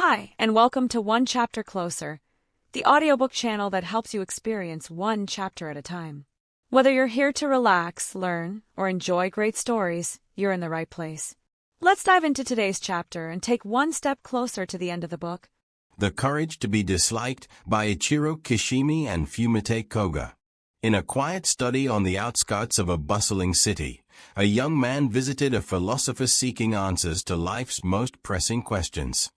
Hi, and welcome to One Chapter Closer, the audiobook channel that helps you experience one chapter at a time. Whether you're here to relax, learn, or enjoy great stories, you're in the right place. Let's dive into today's chapter and take one step closer to the end of the book. The Courage to be Disliked by Ichiro, Kishimi and Fumitake Koga. In a quiet study on the outskirts of a bustling city, a young man visited a philosopher seeking answers to life's most pressing questions.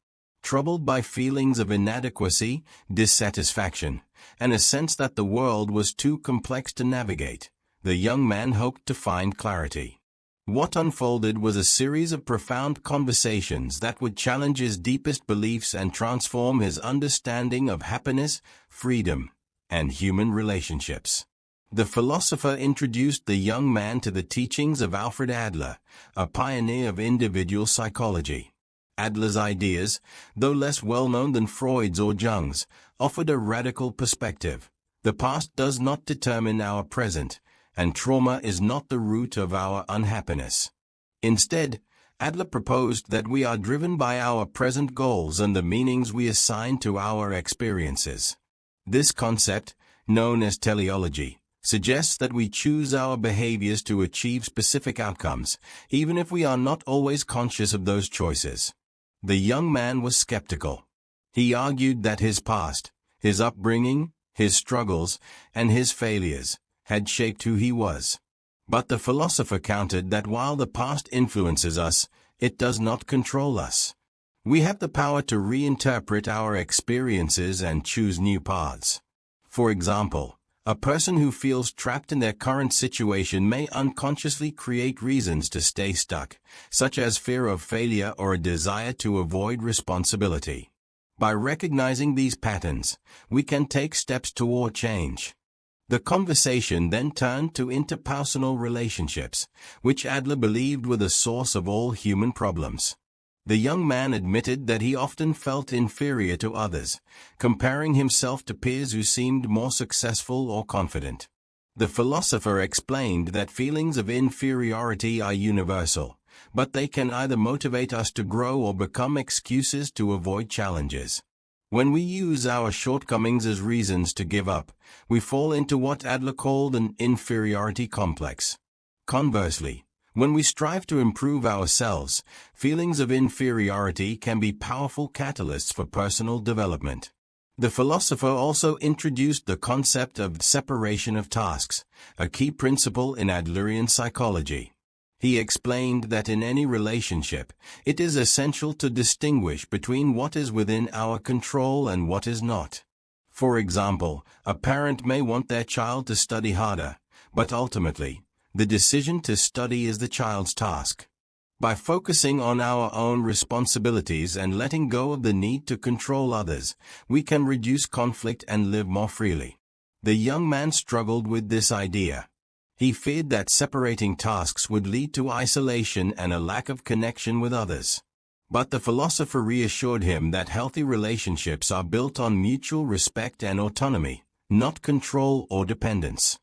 Troubled by feelings of inadequacy, dissatisfaction, and a sense that the world was too complex to navigate, the young man hoped to find clarity. What unfolded was a series of profound conversations that would challenge his deepest beliefs and transform his understanding of happiness, freedom, and human relationships. The philosopher introduced the young man to the teachings of Alfred Adler, a pioneer of individual psychology. Adler's ideas, though less well-known than Freud's or Jung's, offered a radical perspective. The past does not determine our present, and trauma is not the root of our unhappiness. Instead, Adler proposed that we are driven by our present goals and the meanings we assign to our experiences. This concept, known as teleology, suggests that we choose our behaviors to achieve specific outcomes, even if we are not always conscious of those choices. The young man was skeptical. He argued that his past, his upbringing, his struggles, and his failures had shaped who he was. But the philosopher countered that while the past influences us, it does not control us. We have the power to reinterpret our experiences and choose new paths. For example, a person who feels trapped in their current situation may unconsciously create reasons to stay stuck, such as fear of failure or a desire to avoid responsibility. By recognizing these patterns, we can take steps toward change. The conversation then turned to interpersonal relationships, which Adler believed were the source of all human problems. The young man admitted that he often felt inferior to others, comparing himself to peers who seemed more successful or confident. The philosopher explained that feelings of inferiority are universal, but they can either motivate us to grow or become excuses to avoid challenges. When we use our shortcomings as reasons to give up, we fall into what Adler called an inferiority complex. Conversely, when we strive to improve ourselves, feelings of inferiority can be powerful catalysts for personal development. The philosopher also introduced the concept of separation of tasks, a key principle in Adlerian psychology. He explained that in any relationship, it is essential to distinguish between what is within our control and what is not. For example, a parent may want their child to study harder, but ultimately, the decision to study is the child's task. By focusing on our own responsibilities and letting go of the need to control others, we can reduce conflict and live more freely. The young man struggled with this idea. He feared that separating tasks would lead to isolation and a lack of connection with others. But the philosopher reassured him that healthy relationships are built on mutual respect and autonomy, not control or dependence.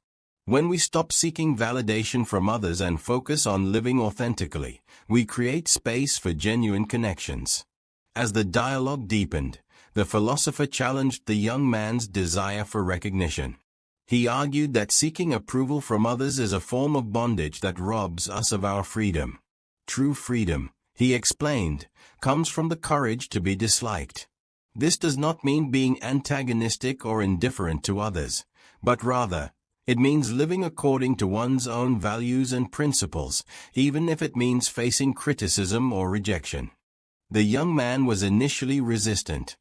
When we stop seeking validation from others and focus on living authentically, we create space for genuine connections. As the dialogue deepened, the philosopher challenged the young man's desire for recognition. He argued that seeking approval from others is a form of bondage that robs us of our freedom. True freedom, he explained, comes from the courage to be disliked. This does not mean being antagonistic or indifferent to others, but rather, it means living according to one's own values and principles, even if it means facing criticism or rejection. The young man was initially resistant.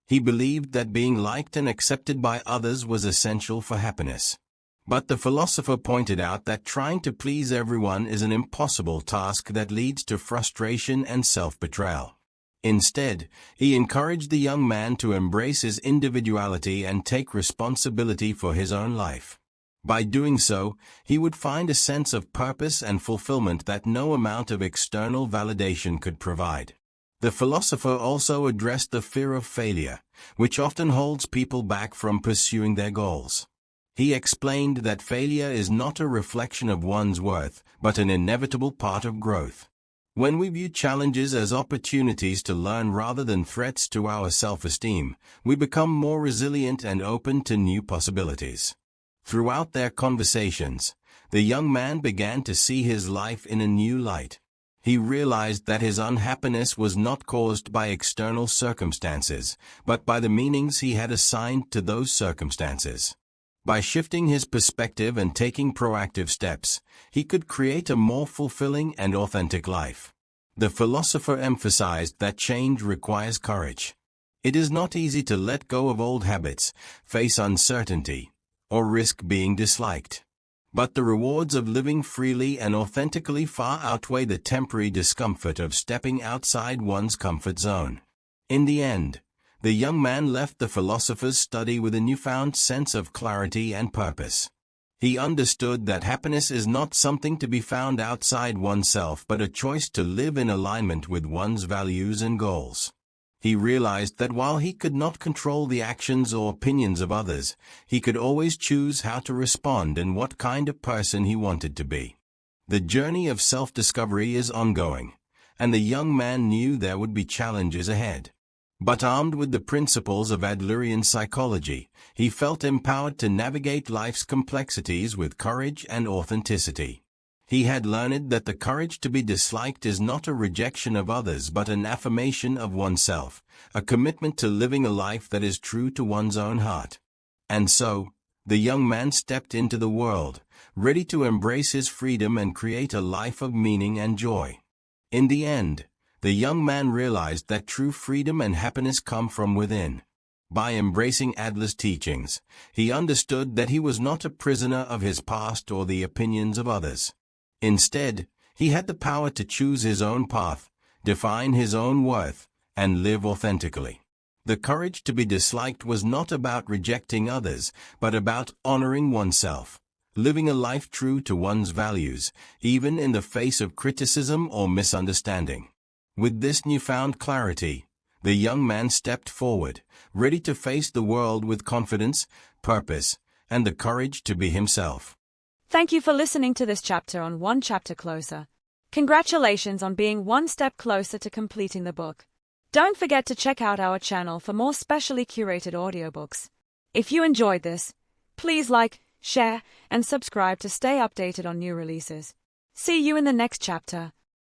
He believed that being liked and accepted by others was essential for happiness. But the philosopher pointed out that trying to please everyone is an impossible task that leads to frustration and self-betrayal. Instead, he encouraged the young man to embrace his individuality and take responsibility for his own life. By doing so, he would find a sense of purpose and fulfillment that no amount of external validation could provide. The philosopher also addressed the fear of failure, which often holds people back from pursuing their goals. He explained that failure is not a reflection of one's worth, but an inevitable part of growth. When we view challenges as opportunities to learn rather than threats to our self-esteem, we become more resilient and open to new possibilities. Throughout their conversations, the young man began to see his life in a new light. He realized that his unhappiness was not caused by external circumstances, but by the meanings he had assigned to those circumstances. By shifting his perspective and taking proactive steps, he could create a more fulfilling and authentic life. The philosopher emphasized that change requires courage. It is not easy to let go of old habits, face uncertainty, or risk being disliked. But the rewards of living freely and authentically far outweigh the temporary discomfort of stepping outside one's comfort zone. In the end, the young man left the philosopher's study with a newfound sense of clarity and purpose. He understood that happiness is not something to be found outside oneself but a choice to live in alignment with one's values and goals. He realized that while he could not control the actions or opinions of others, he could always choose how to respond and what kind of person he wanted to be. The journey of self-discovery is ongoing, and the young man knew there would be challenges ahead. But armed with the principles of Adlerian psychology, he felt empowered to navigate life's complexities with courage and authenticity. He had learned that the courage to be disliked is not a rejection of others but an affirmation of oneself, a commitment to living a life that is true to one's own heart. And so, the young man stepped into the world, ready to embrace his freedom and create a life of meaning and joy. In the end, the young man realized that true freedom and happiness come from within. By embracing Adler's teachings, he understood that he was not a prisoner of his past or the opinions of others. Instead, he had the power to choose his own path, define his own worth, and live authentically. The courage to be disliked was not about rejecting others, but about honoring oneself, living a life true to one's values, even in the face of criticism or misunderstanding. With this newfound clarity, the young man stepped forward, ready to face the world with confidence, purpose, and the courage to be himself. Thank you for listening to this chapter on One Chapter Closer. Congratulations on being one step closer to completing the book. Don't forget to check out our channel for more specially curated audiobooks. If you enjoyed this, please like, share, and subscribe to stay updated on new releases. See you in the next chapter.